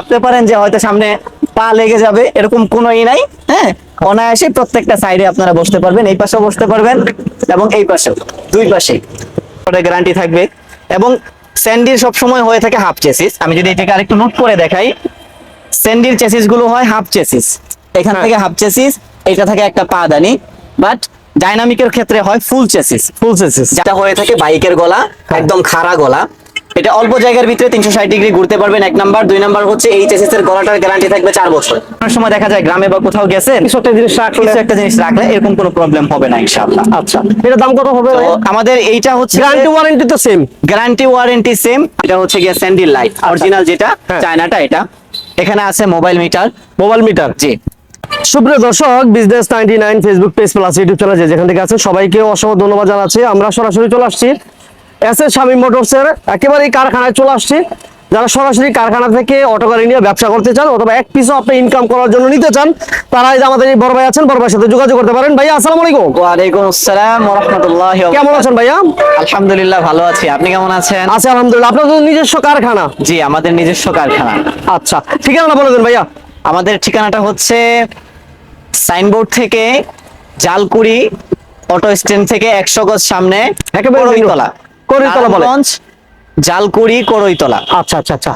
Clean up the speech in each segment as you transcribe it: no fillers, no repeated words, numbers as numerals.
ভাবতে পারেন যে হয়তো সামনে পা লেগে যাবে, এরকম কোনোই নাই। হ্যাঁ, অনায়াসে প্রত্যেকটা সাইডে আপনারা বসতে পারবেন, এই পাশেও বসতে পারবেন এবং এই পাশেও, দুই পাশেই গ্যারান্টি থাকবে। এবং স্যান্ডির সব সময় হয়ে থাকে হাফ চেসিস। আমি যদি এটাকে আরেকটু নোট করে দেখাই, স্যান্ডির চেসিস গুলো হয় হাফ চেসিস, এখান থেকে হাফ চেসিস, এটা থাকে একটা পাদানি। বাট ডাইনামিকের ক্ষেত্রে হয় ফুল চেসিস। যেটা হয়ে থাকে বাইকের গলা, একদম খাড়া গলা। এটা অল্প জায়গার ভিতরে 360 ডিগ্রি ঘুরতে পারবেন, এক নাম্বার। দুই নাম্বার হচ্ছে এই চেসিসের গলাটার গ্যারান্টি থাকবে 4 বছর। অনেক সময় দেখা যায় গ্রামে বা কোথাও গেছেন, কিছু একটা জিনিস রাখলে এরকম কোনো প্রবলেম হবে না ইনশাআল্লাহ। আচ্ছা, এটা দাম কত হবে? আমাদের এইটা হচ্ছে গ্যারান্টি ওয়ারেন্টি তো সেম। Guarantee warranty same. এটা হচ্ছে গিয়ে স্যান্ডি লাইট অরিজিনাল, যেটা চায়নাটা। এটা এখানে আছে মোবাইল মিটার। জি। সুপ্রিয় দর্শক, business 99 Facebook page plus YouTube channel যেখান থেকে আছেন সবাইকে অসংখ্য ধন্যবাদ জানাচ্ছি। আমরা সরাসরি চলে আসছি এস এস শামীম মোটরসের একেবারে কারখানায় চলে আসছি। যারা সরাসরি কারখানা থেকে অটো গাড়ি নিয়ে ব্যবসা করতে চান অথবা এক পিসও আপনি ইনকাম করার জন্য নিতে চান, তারা আমাদের এই বড় ভাই আছেন, বড় ভাইয়ের সাথে যোগাযোগ করতে পারেন। ভাইয়া আসসালামু আলাইকুম। ওয়ালাইকুম আসসালাম ওয়া রাহমাতুল্লাহি ওয়া বারাকাতুহু। কেমন আছেন ভাইয়া? আলহামদুলিল্লাহ ভালো আছি, আপনি কেমন আছেন? আছি আলহামদুলিল্লাহ। আপনাদের নিজস্ব কারখানা? জি, আমাদের নিজস্ব কারখানা। আচ্ছা, ঠিকানাটা বলে দেন ভাইয়া। আমাদের ঠিকানাটা হচ্ছে সাইনবোর্ড থেকে জালকুড়ি অটো স্ট্যান্ড থেকে 100 গজ সামনে, একেবারে করইতলা বলে জালকুড়ি করইতলা। আচ্ছা আচ্ছা আচ্ছা,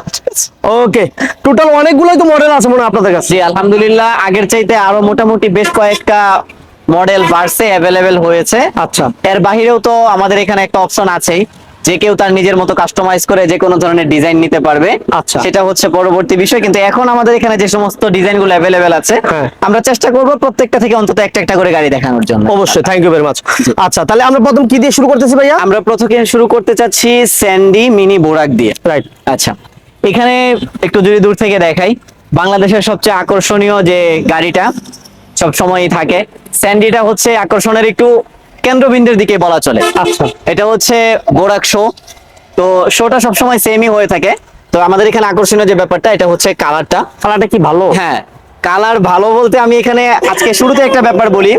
ওকে। টোটাল অনেকগুলোই তো মডেল আছে মনে হয় আপনাদের কাছে? জি আলহামদুলিল্লাহ, আগের চাইতে আরো মোটামুটি বেশ কয়েকটা মডেল বাড়ছে, অ্যাভেলেবেল হয়েছে। আচ্ছা, এর বাহিরেও তো আমাদের এখানে একটা অপশন আছেই, যে কেউ তার নিজের মতো কাস্টমাইজ করে যে কোনো ধরনের ডিজাইন নিতে পারবে। আচ্ছা, সেটা হচ্ছে পরবর্তী বিষয়। কিন্তু এখন আমাদের এখানে যে সমস্ত ডিজাইন গুলো অ্যাভেলেবেল আছে, আমরা চেষ্টা করব প্রত্যেকটা থেকে অন্তত একটা একটা করে গাড়ি দেখানোর জন্য। অবশ্যই, থ্যাংক ইউ ভেরি মাচ। আচ্ছা, তাহলে আমরা প্রথম কি দিয়ে শুরু করতেছি ভাইয়া? আমরা প্রথমে শুরু করতে চাচ্ছি স্যান্ডি মিনি বোরাক দিয়ে। রাইট। আচ্ছা, এখানে একটু যদি দূর থেকে দেখাই, বাংলাদেশের সবচেয়ে আকর্ষণীয় যে গাড়িটা সব সময়ই থাকে, স্যান্ডিটা হচ্ছে আকর্ষণের একটু কেন্দ্রবিন্দুর দিকে বলা চলে। আচ্ছা, এটা হচ্ছে বোরাক শো। তো শোটা সবসময় সেমই হয়ে থাকে। তো আমাদের এখানে আকর্ষণীয় যে ব্যাপারটা, এটা হচ্ছে কালারটা কি ভালো? হ্যাঁ, কালার ভালো বলতে আমি এখানে আজকে শুরুতে একটা ব্যাপার বলি।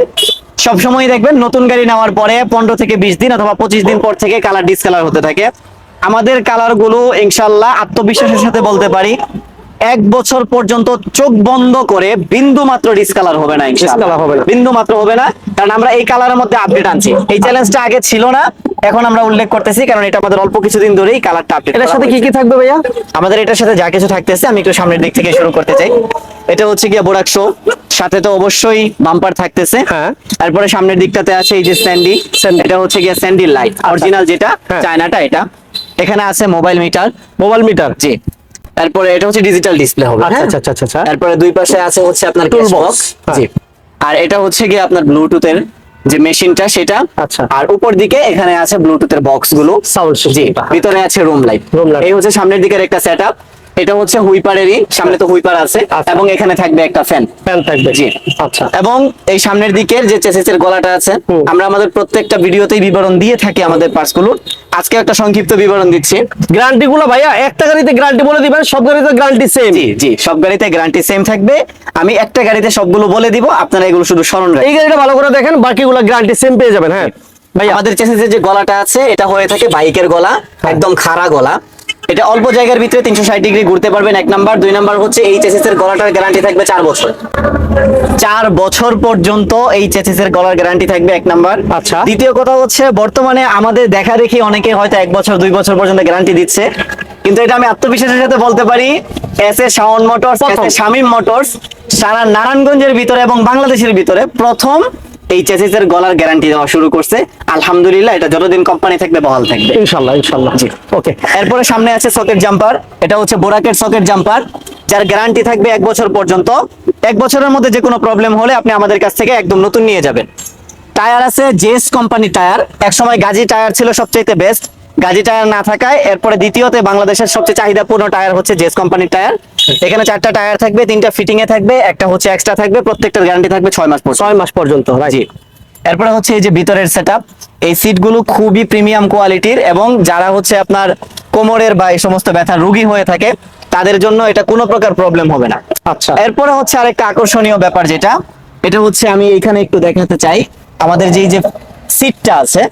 সবসময় দেখবেন নতুন গাড়ি নেওয়ার পরে 15 থেকে 20 দিন অথবা 25 দিন পর থেকে কালার ডিসকালার হতে থাকে। আমাদের কালার গুলো ইনশাল্লাহ আত্মবিশ্বাসের সাথে বলতে পারি 1 বছর পর্যন্ত চোখ বন্ধ করে বিন্দু মাত্র ডিসকালার হবে না, ইনশাআল্লাহ হবে না, বিন্দু মাত্র হবে না। কারণ আমরা এই কালারের মধ্যে আপডেট আনছি। এই চ্যালেঞ্জটা আগে ছিল না, এখন আমরা উল্লেখ করতেছি, কারণ এটা আমাদের অল্প কিছুদিন ধরেই কালারটা আপডেট। এটার সাথে কি কি থাকবে ভাইয়া? আমাদের এটার সাথে যা কিছু থাকতেছে আমি একটু সামনের দিক থেকে শুরু করতে চাই। এটা হচ্ছে গিয়ে বোরাক শো, সাথে তো অবশ্যই বাম্পার থাকতেছে। হ্যাঁ। তারপরে সামনের দিকটাতে আছে এই যে স্যান্ডি, এটা হচ্ছে গিয়ে স্যান্ডি লাইট অরিজিনাল, যেটা চায়নাটা। এটা এখানে আছে মোবাইল মিটার। জি। তারপরে এটা হচ্ছে ডিজিটাল ডিসপ্লে হবে। আচ্ছা আচ্ছা আচ্ছা আচ্ছা। তারপরে দুই পাশে আছে হচ্ছে আপনার টুল বক্স। জি। আর এটা হচ্ছে গিয়ে আপনার ব্লুটুথের যে মেশিনটা সেটা। আচ্ছা। আর উপর দিকে এখানে আছে ব্লুটুথের বক্স গুলো, সাউন্ড। জি। ভিতরে আছে রুম লাইট। এই হচ্ছে সামনের দিকের একটা সেটআপ। এটা হচ্ছে হুইপারেরই, সামনে তো হুইপার আছে, এবং এখানে থাকবে একটা ফ্যান থাকবে। জি। আচ্ছা। এবং এই সামনের দিকের যে চেসিসের গলাটা আছে, আমরা আমাদের প্রত্যেকটা ভিডিওতেই বিবরণ দিয়ে থাকি আমাদের পার্টসগুলোর। আজকে একটা সংক্ষিপ্ত বিবরণ দিচ্ছি। গ্যারান্টি গুলো ভাইয়া একটা গাড়িতে গ্যারান্টি বলে দিবেন, সব গাড়িতে গ্যারান্টি সেম? জি জি, সব গাড়িতে গ্যারান্টি সেম থাকবে। আমি একটা গাড়িতে সবগুলো বলে দিব, আপনারা এগুলো শুধু স্মরণ রাখবেন। এই গাড়িটা ভালো করে দেখেন, বাকিগুলো গ্যারান্টি সেম পেয়ে যাবেন। হ্যাঁ ভাই, আমাদের চেসিসের যে গলাটা আছে এটা হয়ে থাকে বাইকের গলা, একদম খাড়া গলা। এটা অল্প জায়গার ভিতরে 360 ডিগ্রি ঘুরতে পারবেন, এক নাম্বার। দুই নাম্বার হচ্ছে এই চেসিসের গলাটার গ্যারান্টি থাকবে 4 বছর। 4 বছর পর্যন্ত এই চেসিসের গলার গ্যারান্টি থাকবে, এক নাম্বার। আচ্ছা। দ্বিতীয় কথা হচ্ছে, বর্তমানে আমাদের দেখা দেখি অনেকে হয়তো 1 বছর 2 বছর পর্যন্ত গ্যারান্টি দিচ্ছে, কিন্তু এটা আমি আত্মবিশ্বাসের সাথে বলতে পারি S A Shawon motors, S A Shamim motors সারা নারায়ণগঞ্জের ভিতরে এবং বাংলাদেশের ভিতরে প্রথম এই চেসিসের গলার গ্যারান্টি দেওয়া শুরু করছে। আলহামদুলিল্লাহ, এটা যতদিন কোম্পানি থাকবে বহাল থাকবে ইনশাআল্লাহ ইনশাআল্লাহ। জি। ওকে। এরপরে সামনে আছে সকেট জাম্পার। এটা হচ্ছে বোরাকের সকেট জাম্পার, যার গ্যারান্টি থাকবে 1 বছর পর্যন্ত। 1 বছরের মধ্যে যে কোনো প্রবলেম হলে আপনি আমাদের কাছ থেকে একদম নতুন নিয়ে যাবেন। টায়ার আছে জেস কোম্পানি টায়ার। একসময় গাজী টায়ার ছিল সবচেয়ে বেস্ট, গাজী টায়ার না থাকায় এরপরে দ্বিতীয়তে বাংলাদেশের সবচেয়ে চাহিদাপূর্ণ টায়ার হচ্ছে জেস কোম্পানির টায়ার। এখানে 4টা টায়ার থাকবে, 3টা ফিটিং এ থাকবে, একটা হচ্ছে এক্সট্রা থাকবে। প্রত্যেকটার গ্যারান্টি থাকবে 6 মাস পর্যন্ত। 6 মাস পর্যন্ত। জি। এরপরে হচ্ছে এই যে ভিতরের সেটআপ, এই সিটগুলো খুবই প্রিমিয়াম কোয়ালিটির, এবং যারা হচ্ছে আপনার কোমরের বা এই সমস্ত ব্যথার রোগী হয়ে থাকে তাদের জন্য এটা কোনো প্রকার প্রবলেম হবে না। আচ্ছা। এরপরে হচ্ছে আরেকটা আকর্ষণীয় ব্যাপার, যেটা এটা হচ্ছে আমি এখানে একটু দেখাতে চাই। আমাদের যে সিটটা আছে,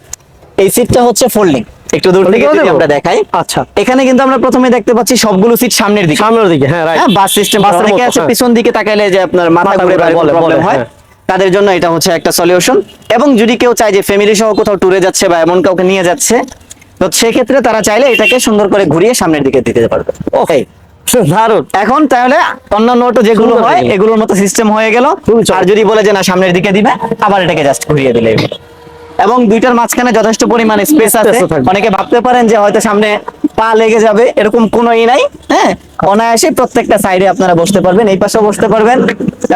এই সিটটা হচ্ছে ফোল্ডিং। একটু দূর থেকে যদি আমরা দেখাই, আচ্ছা এখানে কিন্তু আমরা প্রথমে দেখতে পাচ্ছি সবগুলো সিট সামনের দিকে, সামনের দিকে, হ্যাঁ রাইট, হ্যাঁ বাস সিস্টেম। অনেকে আছে পিছন দিকে তাকাইলে যে আপনার মাথা ঘুরে প্রবলেম হয়, তাদের জন্য এটা হচ্ছে একটা সলিউশন। এবং যদি কেউ চায় যে ফ্যামিলি সহ কোথাও ট্যুরে যাচ্ছে বা এমন কাউকে নিয়ে যাচ্ছে, তো সেক্ষেত্রে তারা চাইলে এটাকে সুন্দর করে ঘুরিয়ে সামনের দিকে দিতে পারবে। ওকে, দারুন। এখন তাহলে অন্যান্য অটো যেগুলো সুন্দর হয় দেখে। এগুলোর মতো সিস্টেম হয়ে গেল। আর যদি বলে যে না সামনের দিকে দিবে, আবার এটাকে জাস্ট ঘুরিয়ে দিলে। এবং দুইটার মাঝখানে যথেষ্ট পরিমাণ স্পেস আছে। থাকবে। অনেকে ভাবতে পারেন যে হয়তো সামনে পা লেগে যাবে, এরকম কোনো নাই। হ্যাঁ, অনায়াসে প্রত্যেকটা সাইডে আপনারা বসতে পারবেন, এই পাশেও বসতে পারবেন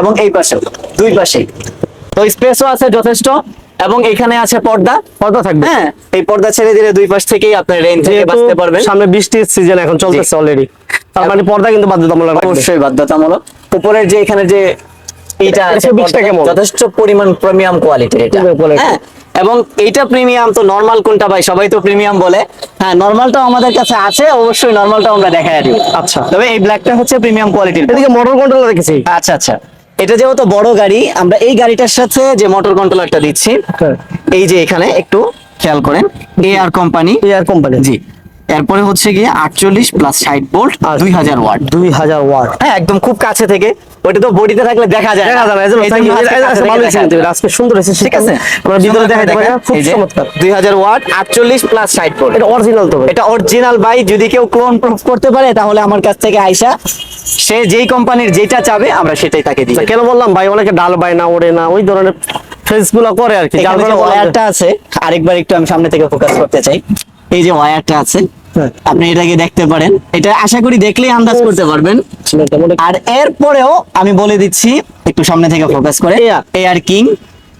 এবং এই পাশেও, দুই পাশেই। তো স্পেসও আছে যথেষ্ট। এবং এখানে আছে পর্দা থাকবে। হ্যাঁ, এই পর্দা ছেড়ে দিলে দুই পাশ থেকেই আপনার রেইন থেকে বাঁচতে পারবেন। সামনে বৃষ্টির সিজন এখন চলতেছে অলরেডি, তার মানে পর্দা কিন্তু বাধ্যতামূলক রাখবে। অবশ্যই বাধ্যতামূলক। উপরের যে এখানে যে এইটা আছে, বিশটা কেমন? যথেষ্ট পরিমাণ প্রিমিয়াম কোয়ালিটির এটা। Premium quality। হ্যাঁ, এবং এইটা প্রিমিয়াম। তো নরমাল কোনটা ভাই, সবাই তো প্রিমিয়াম বলে। হ্যাঁ, নরমালটাও আমাদের কাছে আছে, অবশ্যই নরমালটাও আমরা দেখাই দিব। আচ্ছা, তবে এই ব্ল্যাকটা হচ্ছে প্রিমিয়াম কোয়ালিটির। এদিকে মোটর কন্ট্রোল দেখেছি। আচ্ছা আচ্ছা, এটা যেহেতু বড় গাড়ি, আমরা এই গাড়িটার সাথে যে মোটর কন্ট্রোলারটা দিচ্ছি, এই যে এখানে একটু খেয়াল করেন, এআর কোম্পানি, জি। এরপরে হচ্ছে গিয়ে 48 প্লাস 60 ভোল্ট 2000 ওয়াট। 2000 ওয়াট, হ্যাঁ, একদম খুব কাছে থেকে। ওটা তো বডিতে থাকলে দেখা যায় না। আজকে সুন্দর হয়েছে, ঠিক আছে, আমরা ভিতরে দেখাতে পারি, খুব এই যে চমৎকার। 2000 ওয়াট 48 প্লাস 60 ভোল্ট। এটা অরিজিনাল তো ভাই? এটা অরিজিনাল ভাই। যদি কেউ ক্লোন প্রুফ করতে পারে তাহলে আমার কাছ থেকে আইসা, সে যেই কোম্পানির যেটা চাবে আমরা সেটাই তাকে দিই। কেন বললাম ভাই, অনেকে ডাল বায় না, ওড়ে না, ওই ধরনের ফেস গুলো করে আর কি। যার এখানে যে কারণে ওয়্যারটা আছে, আরেকবার একটু আমি সামনে থেকে ফোকাস করতে চাই। এই যে ওয়্যারটা আছে, আপনি এটাকে দেখতে পারেন। এটা আশা করি দেখলেই আন্দাজ করতে পারবেন। আর এরপরেও আমি বলে দিচ্ছি, একটু সামনে থেকে ফোকাস করে, এয়ার কিং,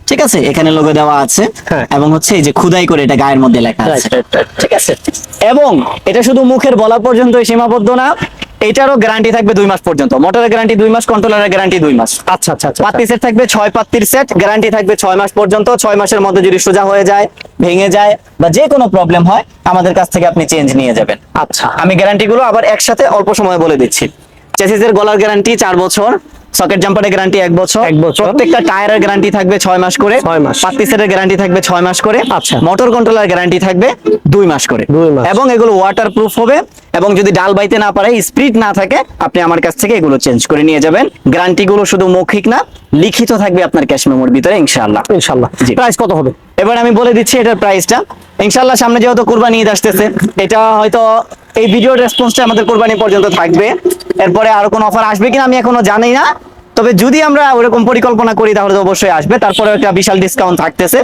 ঠিক আছে, এখানে লোগো দেওয়া আছে। হ্যাঁ। এবং হচ্ছে এই যে খোদাই করে এটা গায়ের মধ্যে লেখা আছে, ঠিক আছে। এবং এটা শুধু মুখের বলা পর্যন্তই সীমাবদ্ধ না, এটারও গ্যারান্টি থাকবে 2 মাস পর্যন্ত। মোটরের গ্যারান্টি 2 মাস, কন্ট্রোলারের গ্যারান্টি 2 মাস। আচ্ছা আচ্ছা আচ্ছা, পাত্তি সেট থাকবে 6 পাত্তির সেট, গ্যারান্টি থাকবে 6 মাস পর্যন্ত। 6 মাসের মধ্যে যদি সোজা হয়ে যায়, ভেঙে যায় বা যে কোনো প্রবলেম হয়, আমাদের কাছ থেকে আপনি চেঞ্জ নিয়ে যাবেন। আচ্ছা, আমি গ্যারান্টিগুলো আবার একসাথে অল্প সময় বলে দিচ্ছি। চেসিসের গলার গ্যারান্টি 4 বছর, সকেট জাম্পারের গ্যারান্টি 1 বছর, 1 বছর। প্রত্যেকটা টায়ারের গ্যারান্টি থাকবে 6 মাস করে, 6 মাস। পাত্তি সেটের গ্যারান্টি থাকবে 6 মাস করে। আচ্ছা। মোটর কন্ট্রোলার গ্যারান্টি থাকবে 2 মাস করে। 2 মাস। এবং এগুলো ওয়াটার প্রুফ হবে। এবং যদি ডাল বাইতে না পারে, স্পিড না থাকে, আপনি আমার কাছ থেকে এগুলো চেঞ্জ করে নিয়ে যাবেন। গ্যারান্টি গুলো শুধু মৌখিক না, লিখিত থাকবে আপনার ক্যাশ মেমোর ভিতরে, ইনশাআল্লাহ। ইনশাআল্লাহ। জি। প্রাইস কত হবে? এবার আমি বলে দিচ্ছি এটার প্রাইসটা। ইনশাআল্লাহ সামনে যেহেতু কুরবানি ঈদ আসতেছে, এটা হয়তো এই ভিডিওর রেসপন্সটা আমাদের কুরবানি পর্যন্ত থাকবে। এরপরে আরো কোনো অফার আসবে কিনা আমি এখনো জানি না, তবে যদি আমরা ওরকম পরিকল্পনা করি তাহলে তো অবশ্যই আসবে। তারপরে একটা বিশাল ডিসকাউন্ট থাকতেছে।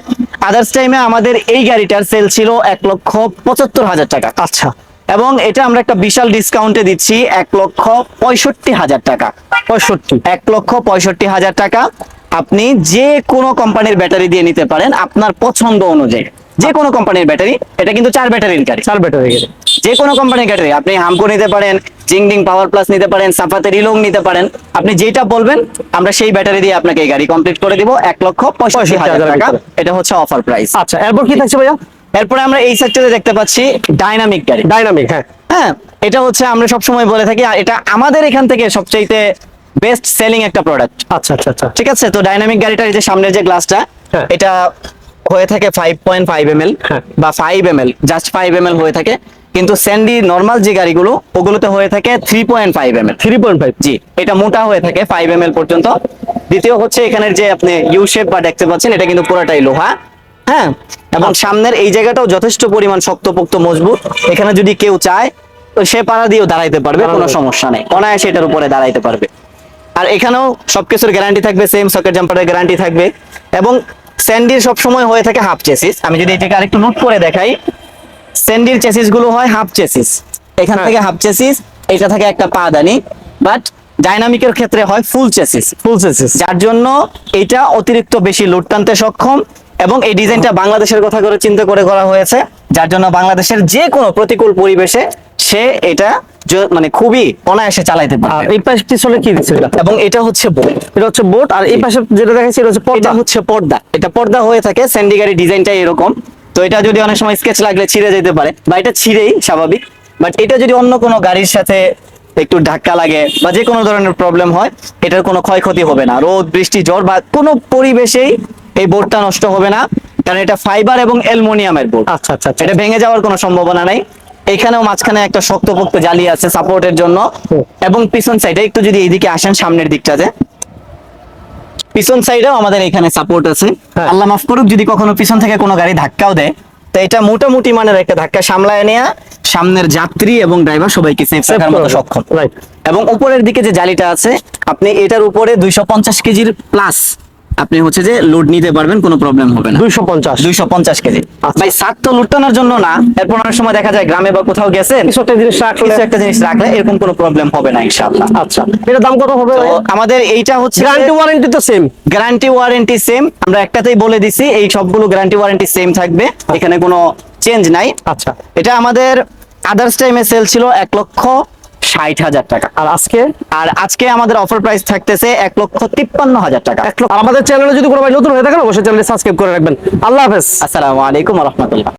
আদার্স টাইমে আমাদের এই গাড়িটার সেল ছিল 1,75,000 টাকা। আচ্ছা, এবং এটা আমরা একটা বিশাল ডিসকাউন্টে দিচ্ছি 1,65,000 টাকা। 1,65,000 টাকা। আপনি যে কোনো কোম্পানির ব্যাটারি দিয়ে নিতে পারেন আপনার পছন্দ অনুযায়ী, যে কোনো কোম্পানির ব্যাটারি। এটা কিন্তু 4 ব্যাটারির গাড়ি। 4 ব্যাটারি গাড়ি, যে কোনো কোম্পানির ব্যাটারি, আপনি হামকো নিতে পারেন, জিংডিং পাওয়ার প্লাস নিতে পারেন, সাফাতে রিলং নিতে পারেন। আপনি যেটা বলবেন আমরা সেই ব্যাটারি দিয়ে আপনাকে এই গাড়ি কমপ্লিট করে দিব 1,65,000 টাকা। এটা হচ্ছে অফার প্রাইস। আচ্ছা, এরপর কি থাকছে ভাইয়া? এরপরে আমরা এই সেক্টরে দেখতে পাচ্ছি ডাইনামিক গাড়ি। ডাইনামিক, হ্যাঁ হ্যাঁ, এটা হচ্ছে আমরা সবসময় বলে থাকি, আর এটা আমাদের এখান থেকে সবচাইতে বেস্ট সেলিং একটা প্রোডাক্ট। আচ্ছা আচ্ছা আচ্ছা, ঠিক আছে। তো ডাইনামিক গাড়িটার এই যে সামনের যে গ্লাসটা, হ্যাঁ। এটা হয়ে থাকে 5.5 ml হ্যাঁ। বা 5 ml, জাস্ট 5 ml হয়ে থাকে। কিন্তু স্যান্ডি নরমাল যে গাড়িগুলো, ওগুলোতে হয়ে থাকে 3.5 ml। 3.5, জি, এটা মোটা হয়ে থাকে 5 ml পর্যন্ত। দ্বিতীয় হচ্ছে এখানের যে আপনি ইউ শেপ বা দেখতে পাচ্ছেন, এটা কিন্তু পুরোটাই লোহা। হ্যাঁ, এবং সামনের এই জায়গাটাও যথেষ্ট পরিমাণ শক্তপোক্ত, মজবুত। এখানে যদি কেউ চায় তো সে পাড়া দিয়েও দাঁড়াইতে পারবে, কোনো সমস্যা নেই, অনায়াসে এটার উপরে দাঁড়াইতে পারবে। আর এখানেও সবকিছুর গ্যারান্টি থাকবে, সেম সকেট জাম্পারের গ্যারান্টি থাকবে। এবং স্যান্ডির সবসময় হয়ে থাকে হাফ চেসিস। আমি যদি এটাকে আরেকটু নোট করে দেখাই, স্যান্ডির চেসিস গুলো হয় হাফ চেসিস, এখান থেকে হাফ চেসিস, এটা থাকে একটা পাদানি। বাট ডাইনামিকের ক্ষেত্রে হয় ফুল চেসিস, যার জন্য এটা অতিরিক্ত বেশি লোড টানতে সক্ষম। এবং এই ডিজাইনটা বাংলাদেশের কথা করে চিন্তা করে করা হয়েছে, যার জন্য বাংলাদেশের যে কোনো প্রতিকূল পরিবেশে সে এটা মানে খুবই অনায়াসে চালাইতে আর পারে। এই পাশে পিছনে কি দিচ্ছে এটা? এবং এটা হচ্ছে বোট, এটা হচ্ছে বোট, আর এই পাশে যেটা দেখাচ্ছি এটা হচ্ছে এটা পর্দা। হচ্ছে পর্দা। এটা পর্দা হয়ে থাকে, স্যান্ডি গাড়ির ডিজাইনটা এরকম। তো এটা যদি অনেক সময় স্কেচ লাগলে ছিঁড়ে যেতে পারে, বা এটা ছিঁড়েই স্বাভাবিক। বাট এটা যদি অন্য কোনো গাড়ির সাথে একটু ধাক্কা লাগে বা যে কোনো ধরনের প্রবলেম হয়, এটার কোনো ক্ষয়ক্ষতি হবে না। রোদ, বৃষ্টি, ঝড় বা কোনো পরিবেশেই এই বোর্ডটা নষ্ট হবে না। কারণ এটা ফাইবার এবং অ্যালুমিনিয়ামের বোর্ড। আচ্ছা আচ্ছা আচ্ছা। এটা ভেঙে যাওয়ার কোনো সম্ভাবনা নাই। এখানেও মাঝখানে একটা শক্তপোক্ত জালি আছে সাপোর্টের জন্য, এবং পিছন সাইডে একটু যদি এইদিকে আসেন সামনের দিকটাতে, পিছন সাইডেও আমাদের এখানে সাপোর্ট আছে। হ্যাঁ। আল্লাহ মাফ করুক যদি কখনো পিছন থেকে কোনো গাড়ি ধাক্কাও দেয়, তো এটা মোটামুটি মানের একটা ধাক্কা সামলায় নেয়া সামনের যাত্রী এবং ড্রাইভার সবাইকে সেফ রাখার মতো সক্ষম। রাইট। এবং উপরের দিকে যে জালিটা আছে, আপনি এটার উপরে 250 কেজির প্লাস আপনি হচ্ছে যে লোড নিতে পারবেন, কোনো প্রবলেম হবে না। 250 250 কেজি। ভাই সাত তো লুটানোর জন্য না, এরপর অনেক সময় দেখা যায় গ্রামে বা কোথাও গেছেন, কিছু একটা জিনিস রাখলে কিছু একটা জিনিস রাখলে এরকম কোনো প্রবলেম হবে না ইনশাআল্লাহ। আচ্ছা, এটার দাম কত হবে? তো আমাদের এইটা হচ্ছে গ্যারান্টি ওয়ারেন্টি তো সেম? গ্যারান্টি ওয়ারেন্টি সেম, আমরা একটাতেই বলে দিছি এই সবগুলো গ্যারান্টি ওয়ারেন্টি সেম থাকবে, এখানে কোনো চেঞ্জ নাই। আচ্ছা। এটা আমাদের আদার্স টাইমে সেল ছিল 1,60,000 টাকা, আর আজকে আমাদের অফার প্রাইস থাকতেছে 1,53,000 টাকা। আর আমাদের চ্যানেলে যদি কোনো ভাই নতুন হয়ে থাকেন অবশ্যই চ্যানেলটি সাবস্ক্রাইব করে রাখবেন। আল্লাহ হাফেজ। আসসালামু আলাইকুম ওয়া রাহমাতুল্লাহ।